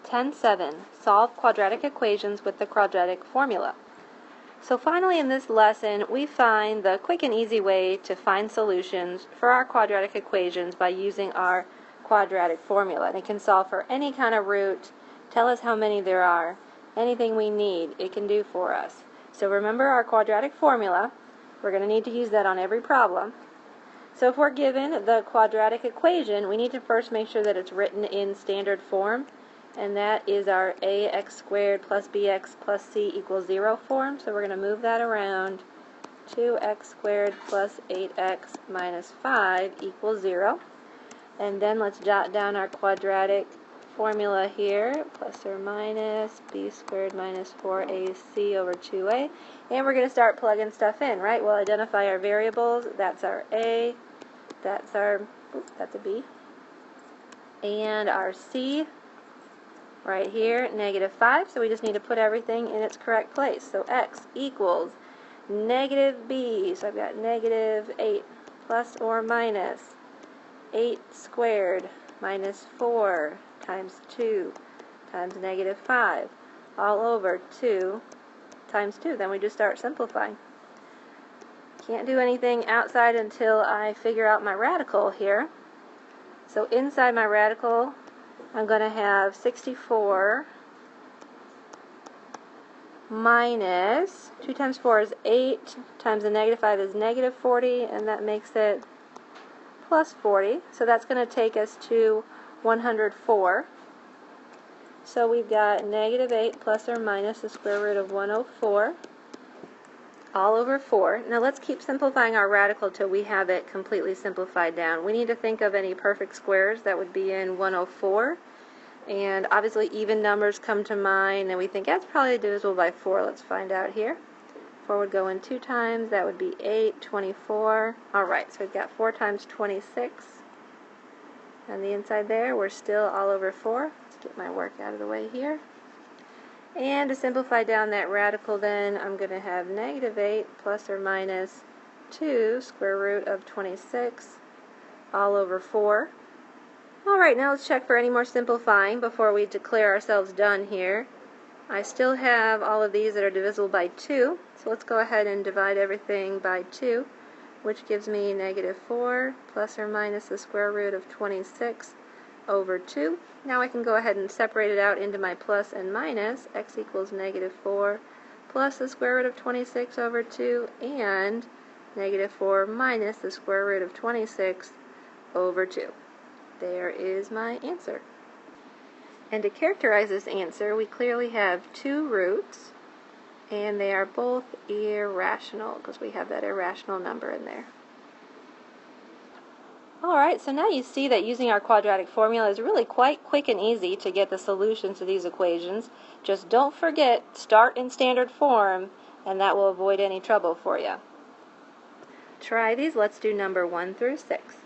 10.7. Solve quadratic equations with the quadratic formula. So finally in this lesson we find the quick and easy way to find solutions for our quadratic equations by using our quadratic formula. And it can solve for any kind of root, tell us how many there are, anything we need it can do for us. So remember our quadratic formula, we're going to need to use that on every problem. So if we're given the quadratic equation, we need to first make sure that it's written in standard form, and that is our ax squared plus bx plus c equals 0 form. So we're going to move that around. 2x squared plus 8x minus 5 equals 0. And then let's jot down our quadratic formula here, plus or minus b squared minus 4ac over 2a. And we're going to start plugging stuff in, right? We'll identify our variables. That's our a, that's our, that's a b, and our c right here, negative 5. So we just need to put everything in its correct place. So x equals negative b, so I've got negative 8 plus or minus 8 squared minus 4 times 2 times negative 5 all over 2 times 2. Then we just start simplifying. Can't do anything outside until I figure out my radical here. So inside my radical I'm going to have 64 minus 2 times 4 is 8 times the negative 5 is negative 40, and that makes it plus 40. So that's going to take us to 104. So we've got negative 8 plus or minus the square root of 104 all over 4. Now let's keep simplifying our radical till we have it completely simplified down. We need to think of any perfect squares that would be in 104. And obviously even numbers come to mind, and we think that's probably divisible by 4. Let's find out here. 4 would go in 2 times, that would be 8, 24. Alright, so we've got 4 times 26. On the inside there, we're still all over 4. Let's get my work out of the way here. And to simplify down that radical then, I'm going to have negative 8 plus or minus 2 square root of 26 all over 4. Alright, now let's check for any more simplifying before we declare ourselves done here. I still have all of these that are divisible by 2, so let's go ahead and divide everything by 2, which gives me negative 4 plus or minus the square root of 26 over 2. Now I can go ahead and separate it out into my plus and minus. X equals negative 4 plus the square root of 26 over 2 and negative 4 minus the square root of 26 over 2. There is my answer. And to characterize this answer, we clearly have 2 roots, and they are both irrational because we have that irrational number in there. Alright, so now you see that using our quadratic formula is really quite quick and easy to get the solutions to these equations. Just don't forget, start in standard form, and that will avoid any trouble for you. Try these. Let's do number 1 through 6.